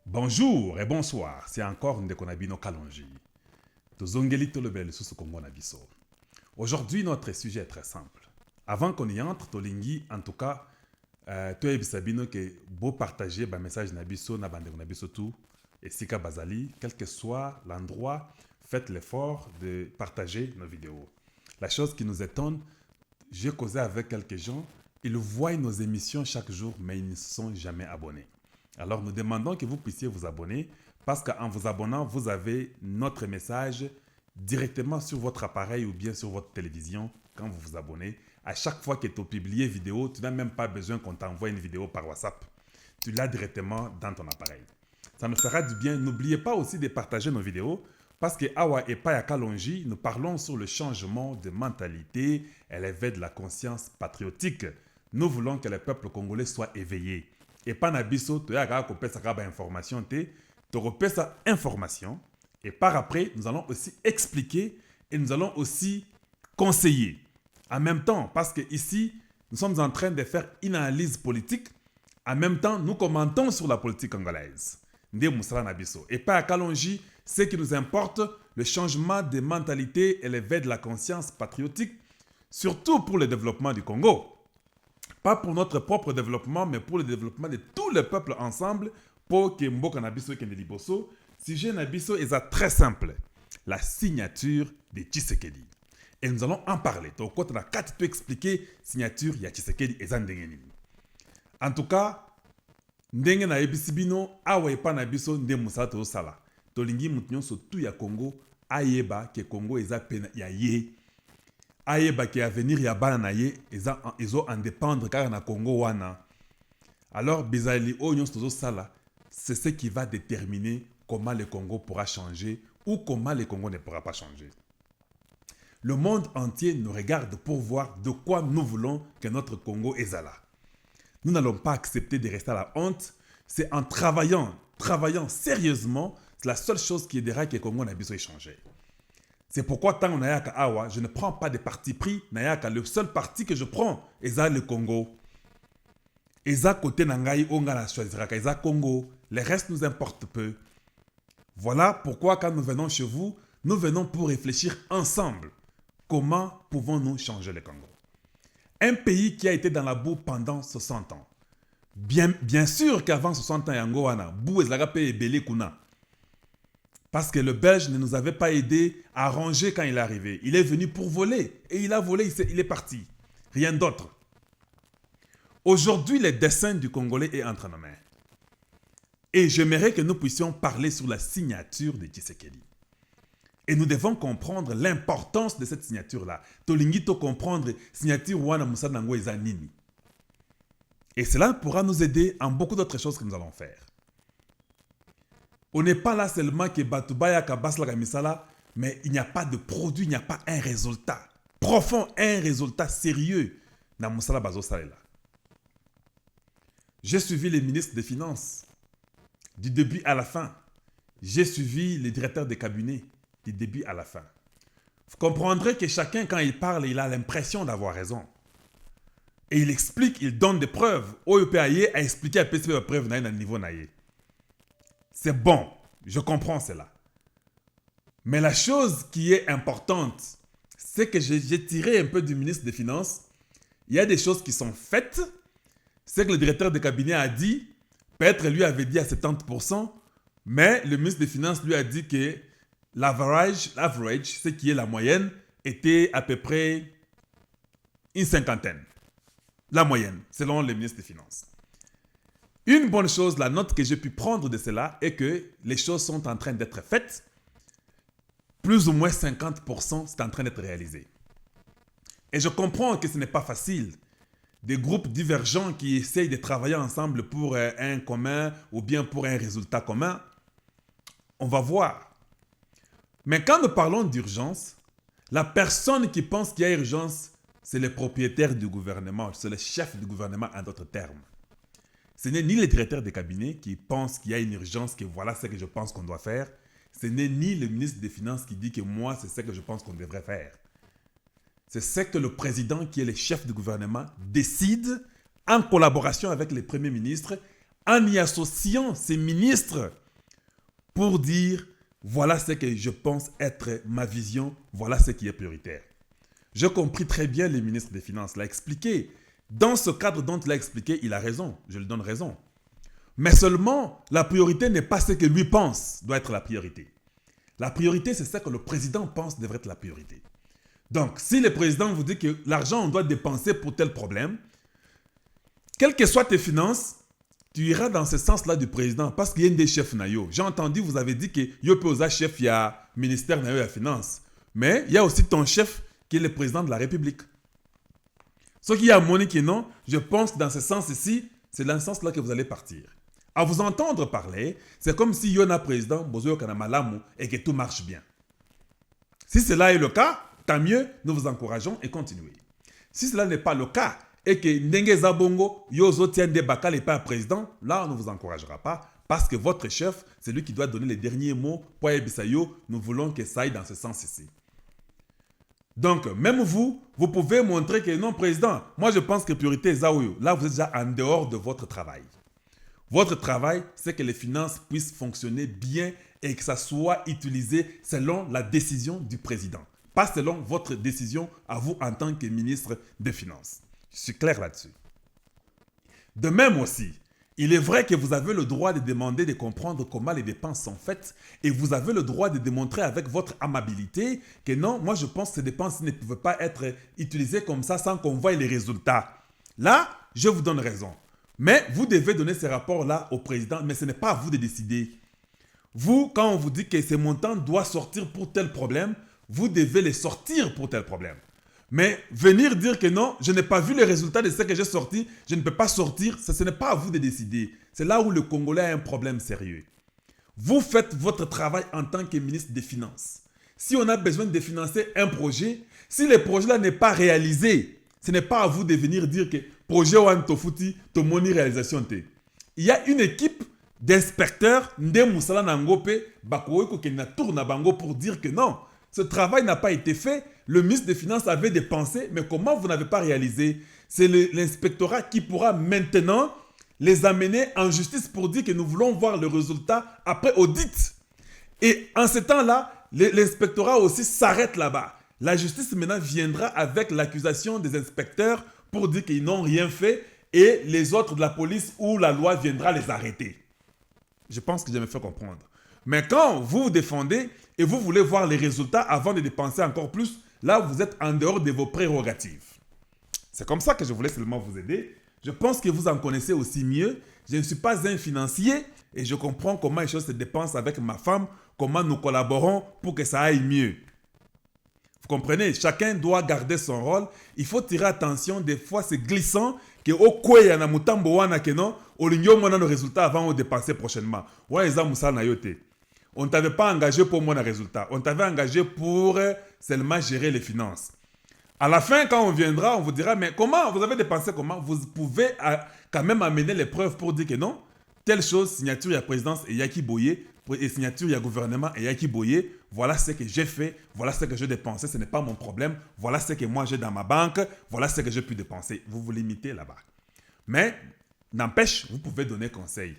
Bonjour et bonsoir, c'est encore Ndekonabino Kalonji. Tozongeli Tolobel sous Congo Nabiso. Aujourd'hui, notre sujet est très simple. Avant qu'on y entre, Tolingi, en tout cas, toi et Sabino, que beau partager un message Nabiso, Nabandeko Nabiso tout, et Sika Bazali, quel que soit l'endroit, faites l'effort de partager nos vidéos. La chose qui nous étonne, j'ai causé avec quelques gens, ils voient nos émissions chaque jour, mais ils ne sont jamais abonnés. Alors nous demandons que vous puissiez vous abonner parce qu'en vous abonnant, vous avez notre message directement sur votre appareil ou bien sur votre télévision quand vous vous abonnez. À chaque fois que tu publies une vidéo, tu n'as même pas besoin qu'on t'envoie une vidéo par WhatsApp. Tu l'as directement dans ton appareil. Ça nous fera du bien. N'oubliez pas aussi de partager nos vidéos parce que Awa et Paya Kalonji, nous parlons sur le changement de mentalité et l'éveil de la conscience patriotique. Nous voulons que le peuple congolais soit éveillé. Et pas nabiso, tu as information, tu as information. Et par après, nous allons aussi expliquer et nous allons aussi conseiller. En même temps, parce que ici, nous sommes en train de faire une analyse politique. En même temps, nous commentons sur la politique congolaise. Et pas à Kalonji, ce qui nous importe, le changement de mentalité et l'éveil de la conscience patriotique, surtout pour le développement du Congo. Pas pour notre propre développement, mais pour le développement de tout le peuple ensemble, pour que Mboka Nabiso et Liboso. Sujet Nabiso est très simple. La signature de Tshisekedi. Et nous allons en parler. Donc, quand on a quatre tout expliquer, signature de Tshisekedi et Zandengeni. En tout cas, ndenge na ebisibino awa epa na biso nde musala tozosala. Tolingi mutu nyonso tu ya Congo ayeba ke Congo eza pena ya ye. Ayeba ki avenir ya bana na ye ezo en dépendre kaka na Congo wana. Alors bizali o nyonso tozosala, c'est ce qui va déterminer comment le Congo pourra changer ou comment le Congo ne pourra pas changer. Le monde entier nous regarde pour voir de quoi nous voulons que notre Congo exala. Nous n'allons pas accepter de rester à la honte. C'est en travaillant sérieusement, c'est la seule chose qui aidera que le Congo n'a besoin de changer. C'est pourquoi tant qu'on a Awa, je ne prends pas de parti pris. Le seul parti que je prends est le Congo. Et côté Nangaï, on a choisi le Congo. Le reste nous importe peu. Voilà pourquoi quand nous venons chez vous, nous venons pour réfléchir ensemble. Comment pouvons-nous changer le Congo? Un pays qui a été dans la boue pendant 60 ans. Bien sûr qu'avant 60 ans, Yangoana, boue et belé kuna. Parce que le Belge ne nous avait pas aidé à ranger quand il est arrivé. Il est venu pour voler. Et il a volé, il est parti. Rien d'autre. Aujourd'hui, le destin du Congolais est entre nos mains. Et j'aimerais que nous puissions parler sur la signature de Tshisekedi. Et nous devons comprendre l'importance de cette signature-là. Tolingito comprendre signature Wana Moussa Nango Ezanini. Et cela pourra nous aider en beaucoup d'autres choses que nous allons faire. On n'est pas là seulement que Batubaya Kabasla Kamisala, mais il n'y a pas de produit, il n'y a pas un résultat profond, un résultat sérieux dans Moussala Bazo Salela. J'ai suivi les ministres des Finances du début à la fin. J'ai suivi les directeurs des cabinets du début à la fin. Vous comprendrez que chacun, quand il parle, il a l'impression d'avoir raison. Et il explique, il donne des preuves. OEP a expliqué à PCP les preuves dans le niveau naïe. C'est bon, je comprends cela. Mais la chose qui est importante, c'est que j'ai tiré un peu du ministre des Finances. Il y a des choses qui sont faites. C'est que le directeur de cabinet a dit, peut-être lui avait dit à 70%, mais le ministre des Finances lui a dit que l'average, ce qui est la moyenne, était à peu près une cinquantaine. La moyenne, selon le ministre des Finances. Une bonne chose, la note que j'ai pu prendre de cela est que les choses sont en train d'être faites. Plus ou moins 50%, c'est en train d'être réalisé. Et je comprends que ce n'est pas facile. Des groupes divergents qui essayent de travailler ensemble pour un commun ou bien pour un résultat commun, on va voir. Mais quand nous parlons d'urgence, la personne qui pense qu'il y a urgence, c'est le propriétaire du gouvernement, c'est le chef du gouvernement en d'autres termes. Ce n'est ni le directeur des cabinets qui pense qu'il y a une urgence, que voilà ce que je pense qu'on doit faire. Ce n'est ni le ministre des Finances qui dit que moi, c'est ce que je pense qu'on devrait faire. C'est ce que le président, qui est le chef du gouvernement, décide en collaboration avec les premiers ministres, en y associant ces ministres pour dire voilà ce que je pense être ma vision, voilà ce qui est prioritaire. J'ai compris très bien le ministre des Finances l'a expliqué. Dans ce cadre dont il a expliqué, il a raison, je lui donne raison. Mais seulement, la priorité n'est pas ce que lui pense doit être la priorité. La priorité, c'est ce que le président pense devrait être la priorité. Donc, si le président vous dit que l'argent, on doit dépenser pour tel problème, quelles que soient tes finances, tu iras dans ce sens-là du président parce qu'il y a un des chefs nayo. J'ai entendu, vous avez dit que Yopoza chef, il y a ministère nayo et la finance. Mais il y a aussi ton chef qui est le président de la République. Ce qui est à Monique et non, je pense que dans ce sens-ci, c'est dans ce sens-là que vous allez partir. À vous entendre parler, c'est comme si Yona président, Bozo Kanamalamu, et que tout marche bien. Si cela est le cas, tant mieux, nous vous encourageons et continuez. Si cela n'est pas le cas, et que Ndenge Zabongo, Yozo Tiende Bakal n'est pas un président, là, on ne vous encouragera pas, parce que votre chef, c'est lui qui doit donner les derniers mots. Pour Ebisayo, nous voulons que ça aille dans ce sens-ci. Donc, même vous, vous pouvez montrer que non, président, moi je pense que priorité est Zaouyo. Là, vous êtes déjà en dehors de votre travail. Votre travail, c'est que les finances puissent fonctionner bien et que ça soit utilisé selon la décision du président. Pas selon votre décision à vous en tant que ministre des Finances. Je suis clair là-dessus. De même aussi, il est vrai que vous avez le droit de demander de comprendre comment les dépenses sont faites et vous avez le droit de démontrer avec votre amabilité que non, moi je pense que ces dépenses ne peuvent pas être utilisées comme ça sans qu'on voie les résultats. Là, je vous donne raison. Mais vous devez donner ces rapports-là au président, mais ce n'est pas à vous de décider. Vous, quand on vous dit que ces montants doivent sortir pour tel problème, vous devez les sortir pour tel problème. Mais venir dire que non, je n'ai pas vu les résultats de ce que j'ai sorti, je ne peux pas sortir, ce n'est pas à vous de décider. C'est là où le Congolais a un problème sérieux. Vous faites votre travail en tant que ministre des Finances. Si on a besoin de financer un projet, si le projet-là n'est pas réalisé, ce n'est pas à vous de venir dire que projet Wan Tofuti, Tomoni réalisation T. Il y a une équipe d'inspecteurs, Nde Moussala Nangope, Bakoeko Kena tourne bango pour dire que non, ce travail n'a pas été fait. Le ministre des Finances avait dépensé, mais comment vous n'avez pas réalisé? C'est l'inspectorat qui pourra maintenant les amener en justice pour dire que nous voulons voir le résultat après audit. Et en ce temps-là, l'inspectorat aussi s'arrête là-bas. La justice maintenant viendra avec l'accusation des inspecteurs pour dire qu'ils n'ont rien fait et les autres de la police ou la loi viendra les arrêter. Je pense que je me fais comprendre. Mais quand vous vous défendez et vous voulez voir les résultats avant de dépenser encore plus, là vous êtes en dehors de vos prérogatives. C'est comme ça que je voulais seulement vous aider. Je pense que vous en connaissez aussi mieux. Je ne suis pas un financier et je comprends comment les choses se dépensent avec ma femme, comment nous collaborons pour que ça aille mieux. Vous comprenez? Chacun doit garder son rôle. Il faut tirer attention. Des fois, c'est glissant que au kwe ya na mutambo wana keno olinyo mona le résultat avant de dépenser prochainement. Ouais, eza musa na yote. On ne t'avait pas engagé pour mon résultat. On t'avait engagé pour seulement gérer les finances. À la fin, quand on viendra, on vous dira, mais comment vous avez dépensé comment? Vous pouvez quand même amener les preuves pour dire que non, telle chose, signature, il y a présidence et Yaki Boye, et signature, il y a gouvernement et Yaki Boye. Voilà ce que j'ai fait, voilà ce que j'ai dépensé, ce n'est pas mon problème. Voilà ce que moi j'ai dans ma banque, voilà ce que j'ai pu dépenser. Vous vous limitez là-bas. Mais, n'empêche, vous pouvez donner conseil.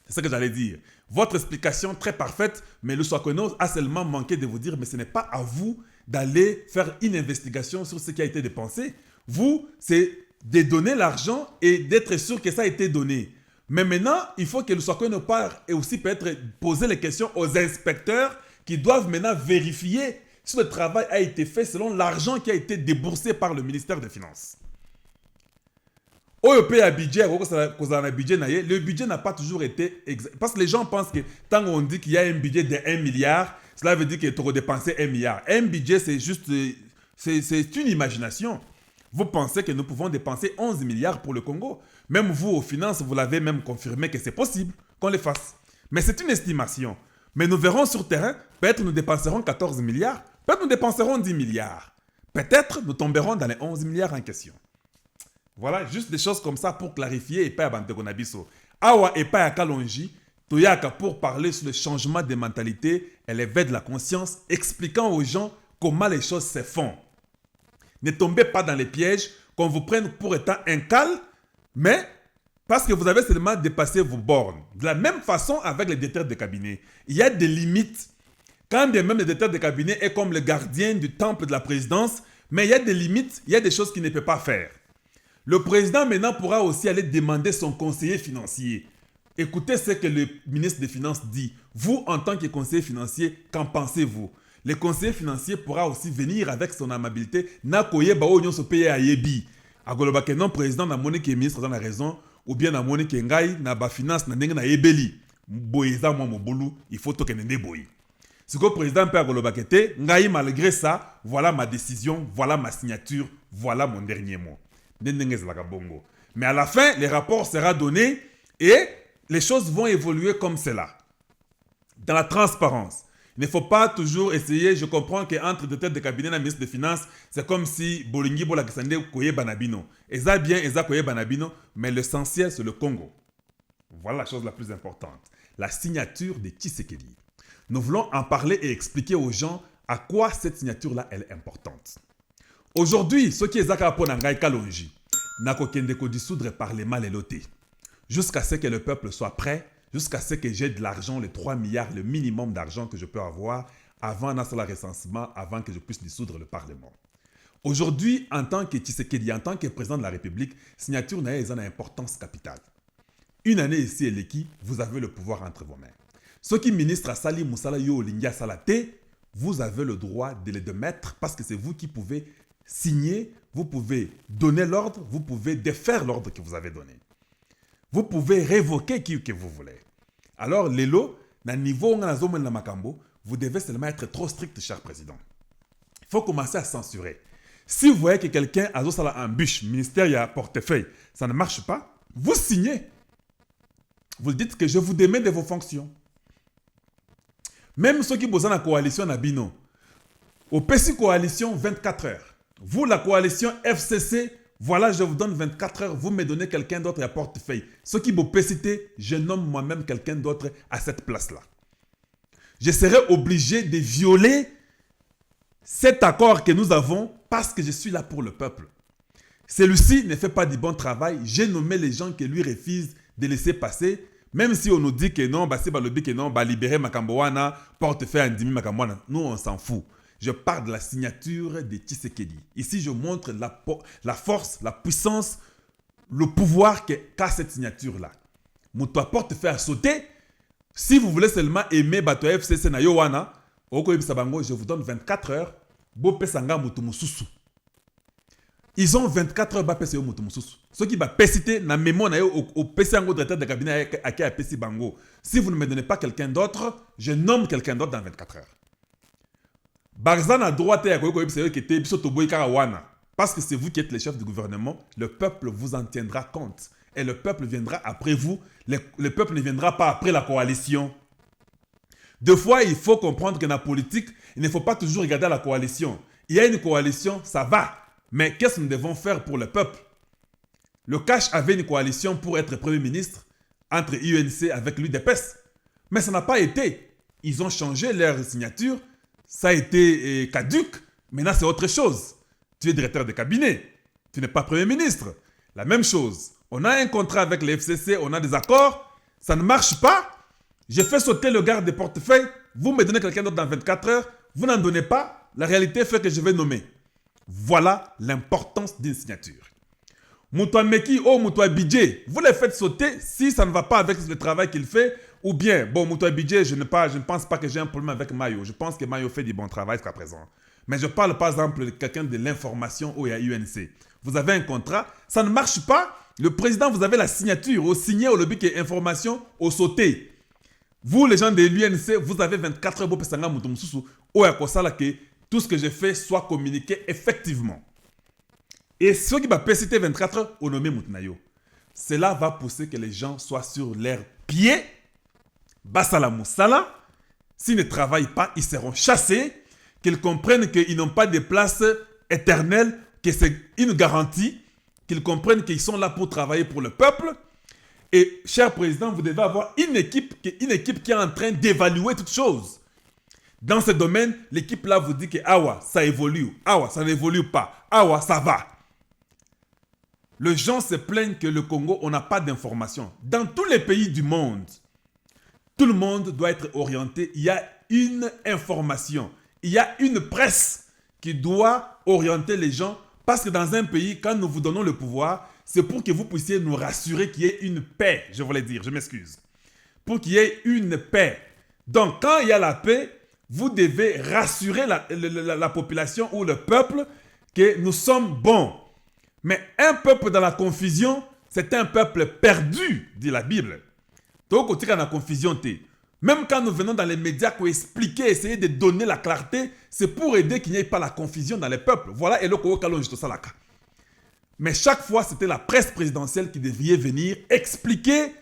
C'est ce que j'allais dire. Votre explication très parfaite, mais le Soakono a seulement manqué de vous dire, mais ce n'est pas à vous d'aller faire une investigation sur ce qui a été dépensé. Vous, c'est de donner l'argent et d'être sûr que ça a été donné. Mais maintenant, il faut que le Soakono part et aussi peut-être poser les questions aux inspecteurs qui doivent maintenant vérifier si le travail a été fait selon l'argent qui a été déboursé par le ministère des Finances. Le budget n'a pas toujours été exact. Parce que les gens pensent que tant qu'on dit qu'il y a un budget de 1 milliard, cela veut dire que tu auras dépensé 1 milliard. Un budget, c'est juste... C'est une imagination. Vous pensez que nous pouvons dépenser 11 milliards pour le Congo. Même vous, aux finances, vous l'avez même confirmé que c'est possible qu'on les fasse. Mais c'est une estimation. Mais nous verrons sur terrain, peut-être nous dépenserons 14 milliards, peut-être nous dépenserons 10 milliards. Peut-être nous tomberons dans les 11 milliards en question. Voilà, juste des choses comme ça pour clarifier et pas à Bantegonabiso. Awa et pas à Kalonji, Toyaka pour parler sur le changement de mentalité et l'éveil de la conscience, expliquant aux gens comment les choses se font. Ne tombez pas dans les pièges, qu'on vous prenne pour étant un cal, mais Parce que vous avez seulement dépassé vos bornes. De la même façon avec les directeurs de cabinet. Il y a des limites. Quand bien même le directeur de cabinet est comme le gardien du temple de la présidence, mais il y a des limites, il y a des choses qu'il ne peut pas faire. Le président maintenant pourra aussi aller demander son conseiller financier. Écoutez ce que le ministre des Finances dit. Vous, en tant que conseiller financier, qu'en pensez-vous? Le conseiller financier pourra aussi venir avec son amabilité. Na koye ba onyo so paye ayebi. Agoloba ke non président na moni ke ministre dans la raison ou bien na moni ke ngai na ba finance na ndenge na yebeli. Boyeza mo mobulu, il faut to kenende boyi. Si le président peut agoloba ke te, ngai malgré ça, voilà ma décision, voilà ma signature, voilà mon dernier mot. Mais à la fin, le rapport sera donné et les choses vont évoluer comme cela. Dans la transparence. Il ne faut pas toujours essayer, je comprends qu'entre deux têtes de cabinet et le ministre des Finances, c'est comme si Bolingi Bola Kisande Koye Banabino. Eza bien, Eza Koye Banabino, mais l'essentiel c'est le Congo. Voilà la chose la plus importante. La signature de Tshisekedi. Nous voulons en parler et expliquer aux gens à quoi cette signature-là elle est importante. Aujourd'hui, ce qui est Zaka Ponangai Kalonji, Nako Kendeko dissoudre par les mal et lotés. Jusqu'à ce que le peuple soit prêt, jusqu'à ce que j'ai de l'argent, les 3 milliards, le minimum d'argent que je peux avoir avant le recensement, avant que je puisse dissoudre le Parlement. Aujourd'hui, en tant que Tshisekedi, en tant que président de la République, signature n'a une importance capitale. Une année ici et l'équipe, vous avez le pouvoir entre vos mains. Ceux qui ministrent à Sali Moussala Yo Lingia Salate, vous avez le droit de les démettre parce que c'est vous qui pouvez signer, vous pouvez donner l'ordre, vous pouvez défaire l'ordre que vous avez donné. Vous pouvez révoquer qui que vous voulez. Alors, Lelo, dans le niveau où vous devez seulement être trop strict, cher président. Il faut commencer à censurer. Si vous voyez que quelqu'un a un bûche, ministère, il y a portefeuille, ça ne marche pas, vous signez. Vous dites que je vous démets de vos fonctions. Même ceux qui bossent dans la coalition Nabino, au PSI Coalition, 24 heures. Vous, la coalition FCC, voilà, je vous donne 24 heures, vous me donnez quelqu'un d'autre à portefeuille. Ceux qui vous pécité, je nomme moi-même quelqu'un d'autre à cette place-là. Je serai obligé de violer cet accord que nous avons parce que je suis là pour le peuple. Celui-ci ne fait pas du bon travail. J'ai nommé les gens qui lui refusent de laisser passer. Même si on nous dit que non, c'est balobi que non, libérer Makamboana, portefeuille Andimi Makamboana. Nous, on s'en fout. Je parle de la signature de Tshisekedi. Ici, je montre la force, la puissance, le pouvoir qu'a cette signature-là. Mon portefeuille a sauté. Si vous voulez seulement aimer Bato FCC na Yowana, je vous donne 24 heures. Ils ont 24 heures pour faire ça. Ceux qui vont péciter na mémoire au PC en directeur de cabinet à qui a pécité bango. Si vous ne me donnez pas quelqu'un d'autre, je nomme quelqu'un d'autre dans 24 heures. Barzan à droite et à gauche, parce que c'est vous qui êtes le chef du gouvernement, le peuple vous en tiendra compte. Et le peuple viendra après vous. Le peuple ne viendra pas après la coalition. Deux fois, il faut comprendre que dans la politique, il ne faut pas toujours regarder la coalition. Il y a une coalition, ça va. Mais qu'est-ce que nous devons faire pour le peuple? Le Cash avait une coalition pour être Premier ministre entre UNC avec l'UDPS. Mais ça n'a pas été. Ils ont changé leur signature. Ça a été caduc. Maintenant, c'est autre chose. Tu es directeur de cabinet. Tu n'es pas Premier ministre. La même chose. On a un contrat avec les FCC, on a des accords. Ça ne marche pas. J'ai fait sauter le garde des portefeuilles. Vous me donnez quelqu'un d'autre dans 24 heures. Vous n'en donnez pas. La réalité fait que je vais nommer. Voilà l'importance d'une signature. Moutoua Meki ou Moutoua Bidje, vous les faites sauter si ça ne va pas avec le travail qu'il fait. Ou bien, bon, Moutoua Bidje, je ne pense pas que j'ai un problème avec Mayo. Je pense que Mayo fait du bon travail jusqu'à présent. Mais je parle par exemple de quelqu'un de l'information où il y a UNC. Vous avez un contrat, ça ne marche pas. Le président, vous avez la signature. Au signé, au lobby qui est information, au sauté. Vous, les gens de l'UNC, vous avez 24 heures pour faire que tout ce que je fais soit communiqué effectivement. Et ceux qui vont péciter 24 heures, au nommé Moutnayo. Cela va pousser que les gens soient sur leurs pieds. Basala Moussala. S'ils ne travaillent pas, ils seront chassés. Qu'ils comprennent qu'ils n'ont pas de place éternelle, que c'est une garantie. Qu'ils comprennent qu'ils sont là pour travailler pour le peuple. Et, cher président, vous devez avoir une équipe qui est en train d'évaluer toutes choses. Dans ce domaine, l'équipe là vous dit que Awa, ça évolue. Awa, ça n'évolue pas. Awa, ça va. les gens se plaignent que le Congo, on n'a pas d'informations. Dans tous les pays du monde, tout le monde doit être orienté. Il y a une information. Il y a une presse qui doit orienter les gens. Parce que dans un pays, quand nous vous donnons le pouvoir, c'est pour que vous puissiez nous rassurer qu'il y ait une paix. Je voulais dire, je m'excuse. Pour qu'il y ait une paix. Donc, quand il y a la paix, vous devez rassurer la population ou le peuple que nous sommes bons. Mais un peuple dans la confusion, c'est un peuple perdu, dit la Bible. Donc, côté dans la confusion, même quand nous venons dans les médias pour expliquer, essayer de donner la clarté, c'est pour aider qu'il n'y ait pas la confusion dans les peuples. Voilà, et le Congo Kalonji Tosalaka. Mais chaque fois, c'était la presse présidentielle qui devait venir expliquer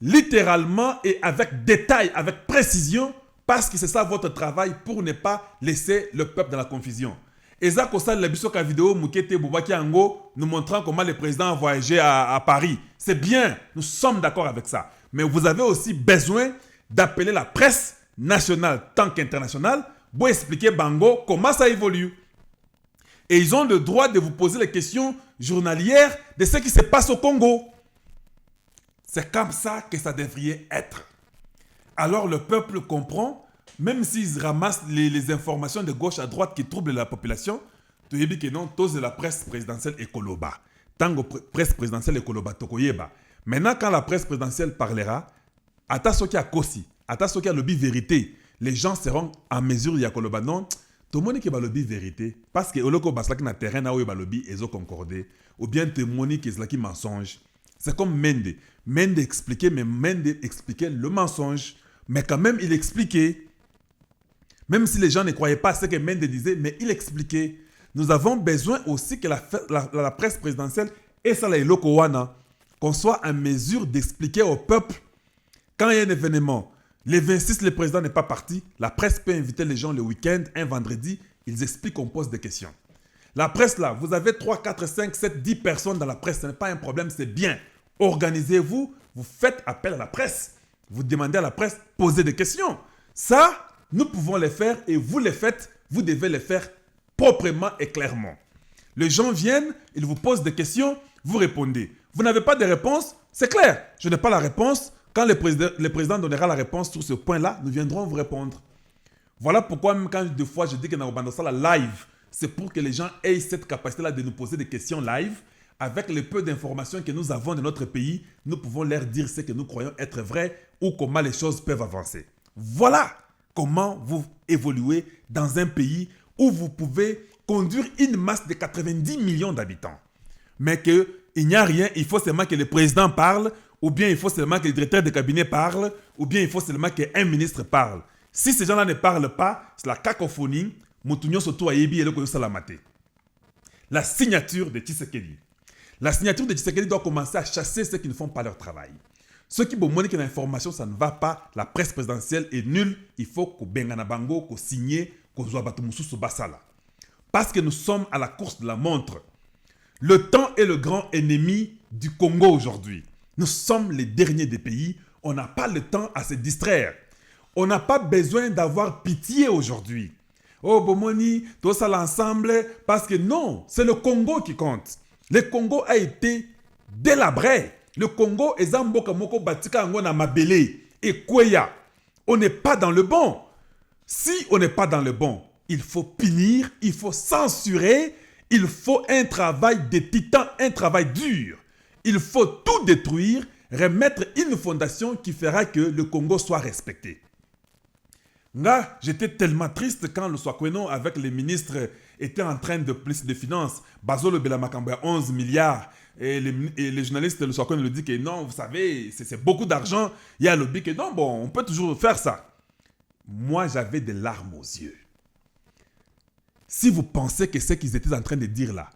littéralement et avec détail, avec précision, parce que c'est ça votre travail pour ne pas laisser le peuple dans la confusion. Et ça, c'est la vidéo Mukete Boubaki Ango nous montrant comment le président a voyagé à Paris. C'est bien, nous sommes d'accord avec ça. Mais vous avez aussi besoin d'appeler la presse nationale tant qu'internationale pour expliquer Bango comment ça évolue. Et ils ont le droit de vous poser les questions journalières de ce qui se passe au Congo. C'est comme ça que ça devrait être. Alors le peuple comprend. Même s'ils ramassent les informations de gauche à droite qui troublent la population, tu dis que non, tous de la presse présidentielle écoloba. Tant que presse présidentielle écoloba, tokoyeba. Maintenant, quand la presse présidentielle parlera, ata soki a kosi, ata soki a lobby vérité, les gens seront en mesure de koloba non. Tout le monde qui va lobby vérité, parce que oloko baslaki na terrain na où il va lobby et zo concordé, ou bien témoigner que c'est qui mensonge. C'est comme Mende. Mende expliquait, mais Mende expliquait le mensonge, mais quand même il expliquait. Même si les gens ne croyaient pas ce que Mende disait, mais il expliquait. Nous avons besoin aussi que la presse présidentielle et ça la eloko wana, qu'on soit en mesure d'expliquer au peuple quand il y a un événement. Le 26, le président n'est pas parti. La presse peut inviter les gens le week-end, un vendredi. Ils expliquent, on pose des questions. La presse là, vous avez 3, 4, 5, 7, 10 personnes dans la presse. Ce n'est pas un problème, c'est bien. Organisez-vous, vous faites appel à la presse. Vous demandez à la presse, posez des questions. Ça, nous pouvons les faire et vous les faites, vous devez les faire proprement et clairement. Les gens viennent, ils vous posent des questions, vous répondez. Vous n'avez pas de réponse, c'est clair. Je n'ai pas la réponse. Quand le président donnera la réponse sur ce point-là, nous viendrons vous répondre. Voilà pourquoi même quand des fois je dis que dans ça la live, c'est pour que les gens aient cette capacité-là de nous poser des questions live. Avec le peu d'informations que nous avons de notre pays, nous pouvons leur dire ce que nous croyons être vrai ou comment les choses peuvent avancer. Voilà comment vous évoluez dans un pays où vous pouvez conduire une masse de 90 millions d'habitants. Mais qu'il n'y a rien, il faut seulement que le président parle, ou bien il faut seulement que le directeur de cabinet parle, ou bien il faut seulement qu'un ministre parle. Si ces gens-là ne parlent pas, c'est la cacophonie, la signature de Tshisekedi. La signature de Tshisekedi doit commencer à chasser ceux qui ne font pas leur travail. Ceux qui vont montrer que l'information, ça ne va pas, la presse présidentielle est nulle, il faut qu'on bengana bango, qu'on signe, qu'on soit batumusu basala. Parce que nous sommes à la course de la montre. Le temps est le grand ennemi du Congo aujourd'hui. Nous sommes les derniers des pays, on n'a pas le temps à se distraire. On n'a pas besoin d'avoir pitié aujourd'hui. Oh, Bomoni, tout ça l'ensemble, parce que non, c'est le Congo qui compte. Le Congo a été délabré. Le Congo est Zamboka Moko Batika Ngona Mabele et Kweya. On n'est pas dans le bon. Si on n'est pas dans le bon, il faut punir, il faut censurer, il faut un travail de titan, un travail dur. Il faut tout détruire, remettre une fondation qui fera que le Congo soit respecté. Là, j'étais tellement triste quand le Swakweno, avec les ministres, était en train de plus de finances. Bazolo Belamakamba, 11 milliards. Et les journalistes, le Swakweno le dit que non, vous savez, c'est beaucoup d'argent. Il y a le lobby que non, bon, on peut toujours faire ça. Moi, j'avais des larmes aux yeux. Si vous pensez que ce qu'ils étaient en train de dire là,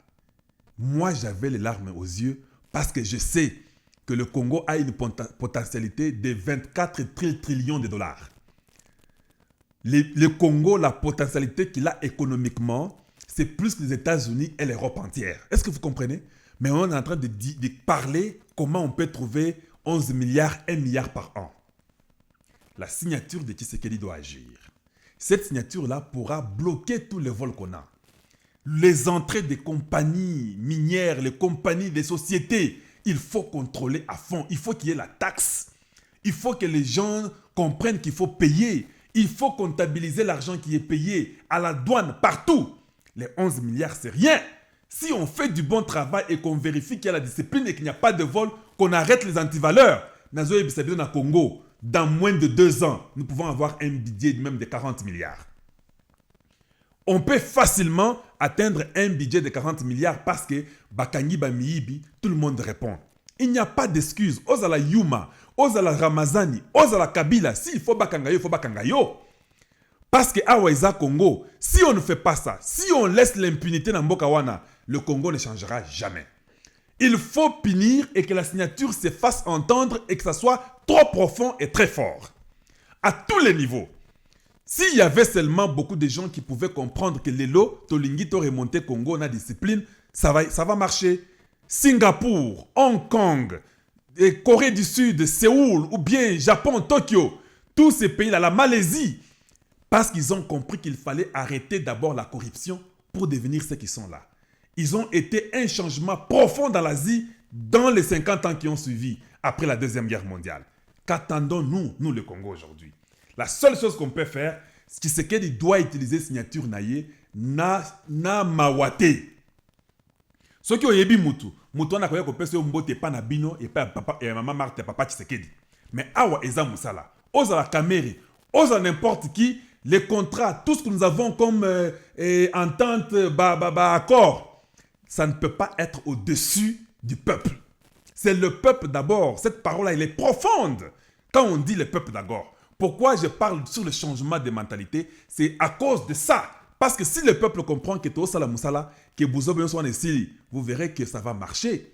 moi, j'avais les larmes aux yeux parce que je sais que le Congo a une potentialité de 24 trillions de dollars. Le Congo, la potentialité qu'il a économiquement, c'est plus que les États-Unis et l'Europe entière. Est-ce que vous comprenez? Mais on est en train de parler comment on peut trouver 11 milliards, 1 milliard par an. La signature de Tshisekedi doit agir. Cette signature-là pourra bloquer tous les vols qu'on a. Les entrées des compagnies minières, les compagnies des sociétés, il faut contrôler à fond. Il faut qu'il y ait la taxe. Il faut que les gens comprennent qu'il faut payer. Il faut comptabiliser l'argent qui est payé à la douane, partout. Les 11 milliards, c'est rien. Si on fait du bon travail et qu'on vérifie qu'il y a la discipline et qu'il n'y a pas de vol, qu'on arrête les antivaleurs, dans Congo, dans moins de 2 ans, nous pouvons avoir un budget même de 40 milliards. On peut facilement atteindre un budget de 40 milliards parce que Bakangi Bamiibi, tout le monde répond. Il n'y a pas d'excuse. Ozala Yuma, Ozala Ramazani, Ozala Kabila. S'il faut Bakangayo, il faut Bakangayo. Parce que Awaïza Congo, si on ne fait pas ça, si on laisse l'impunité dans Mbokawana, le Congo ne changera jamais. Il faut punir et que la signature se fasse entendre et que ça soit trop profond et très fort. À tous les niveaux. S'il y avait seulement beaucoup de gens qui pouvaient comprendre que l'élo, Tolingi, to remonté Congo, on a discipline, ça va marcher. Singapour, Hong Kong, Corée du Sud, Séoul, ou bien Japon, Tokyo, tous ces pays-là, la Malaisie, parce qu'ils ont compris qu'il fallait arrêter d'abord la corruption pour devenir ceux qui sont là. Ils ont été un changement profond dans l'Asie dans les 50 ans qui ont suivi après la Deuxième Guerre mondiale. Qu'attendons-nous, nous le Congo aujourd'hui? La seule chose qu'on peut faire, c'est qu'il doit utiliser signature naïe, na mawate. Ce qui est mutu, mutu na koya ko pese mbote pa na bino et pa papa et maman Marthe papa Tshisekedi. Mais awa eza musala, oza la Cameri, oza n'importe qui, les contrats, tout ce que nous avons comme entente, accord, ça ne peut pas être au-dessus du peuple. C'est le peuple d'abord. Cette parole-là, elle est profonde. Quand on dit le peuple d'abord, pourquoi je parle sur le changement de mentalité? C'est à cause de ça. Parce que si le peuple comprend que tout ça, que vous verrez que ça va marcher.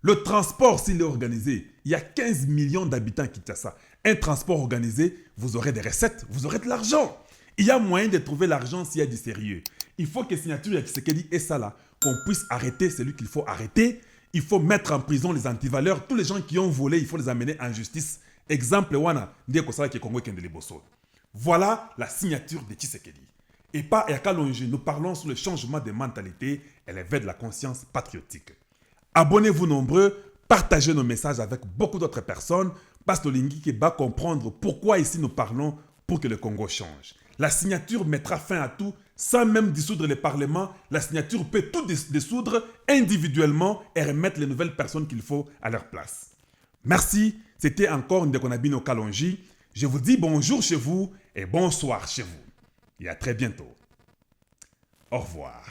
Le transport, s'il est organisé, il y a 15 millions d'habitants qui ont ça. Un transport organisé, vous aurez des recettes, vous aurez de l'argent. Il y a moyen de trouver l'argent s'il y a du sérieux. Il faut que signature ya Tshisekedi et ça là, qu'on puisse arrêter celui qu'il faut arrêter. Il faut mettre en prison les antivaleurs. Tous les gens qui ont volé, il faut les amener en justice. Exemple, wana, voilà la signature de Tshisekedi. Et pas Yakalonge, nous parlons sur le changement de mentalité et l'éveil de la conscience patriotique. Abonnez-vous nombreux, partagez nos messages avec beaucoup d'autres personnes, parce que Lingi va comprendre pourquoi ici nous parlons pour que le Congo change. La signature mettra fin à tout, sans même dissoudre le Parlement. La signature peut tout dissoudre individuellement et remettre les nouvelles personnes qu'il faut à leur place. Merci, c'était encore Ndekonabino Kalonji. Je vous dis bonjour chez vous et bonsoir chez vous. Et à très bientôt. Au revoir.